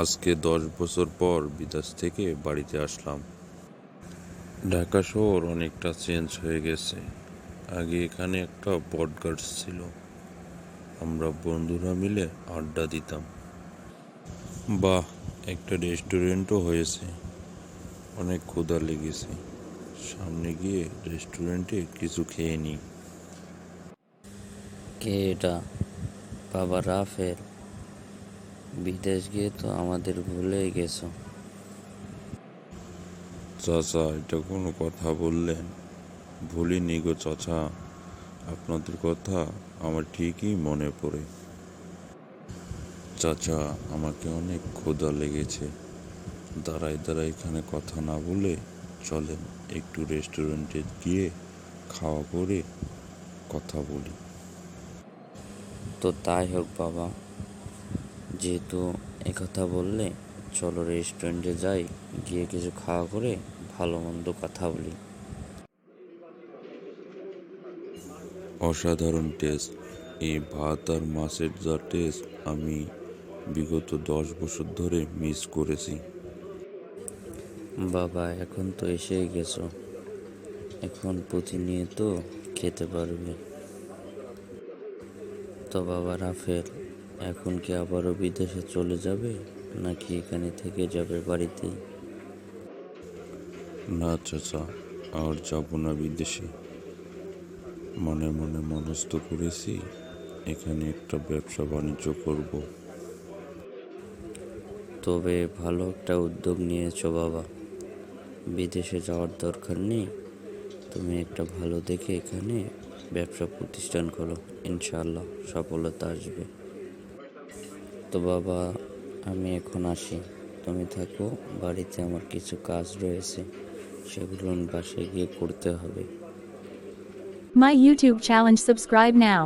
আজকে 10 বছর পর বিদেশ থেকে বাড়িতে আসলাম। ঢাকা শহর অনেকটা চেঞ্জ হয়ে গেছে। আগে এখানে একটা বটগাছ ছিল, আমরা বন্ধুরা মিলে আড্ডা দিতাম। বাহ, একটা রেস্টুরেন্টও হয়েছে। অনেক ক্ষুধা লেগেছে, সামনে গিয়ে রেস্টুরেন্টে কিছু খেয়ে নিই। কে এটা? বাবা রাফেল? বিদেশ গিয়ে তো আমাদের ভুলেই গেছো। চাচা, এটা কোনো কথা বললেন? ভুলিনি গো চাচা, আপনাদের কথা আমার ঠিকই মনে পড়ে। চাচা, আমাকে অনেক ক্ষুধা লেগেছে। দাঁড়ায় দাঁড়ায় এখানে কথা না বলে চলেন একটু রেস্টুরেন্টে গিয়ে খাওয়া করে কথা বলি। তো তাই হোক বাবা, যেহেতু একথা বললে, চলো রেস্টুরেন্টে যাই, গিয়ে কিছু খাওয়া করে ভালো মন্দ কথা বলি। অসাধারণ টেস্ট! এই ভাত আর মাছের যা টেস্ট আমি বিগত 10 বছর ধরে মিস করেছি। বাবা এখন তো এসেই গেছো, এখন প্রতিনিয়ত খেতে পারবে। তো বাবা রাফেল, এখন কি আবারও বিদেশে চলে যাবে, নাকি এখানে থেকে যাবে বাড়িতেই? না চাচা, আর যাব না বিদেশে। মনে মনে মনস্থ করেছি এখানে একটা ব্যবসা বাণিজ্য করব। তবে ভালো একটা উদ্যোগ নিয়েছো বাবা, বিদেশে যাওয়ার দরকার নেই। তুমি একটা ভালো দেখে এখানে ব্যবসা প্রতিষ্ঠান করো, ইনশাআল্লাহ সফলতা আসবে। তো বাবা, আমি এখন আসি, তুমি থাকো বাড়িতে, আমার কিছু কাজ রয়েছে, সেগুলো বাসায় গিয়ে করতে হবে। My YouTube challenge, subscribe now.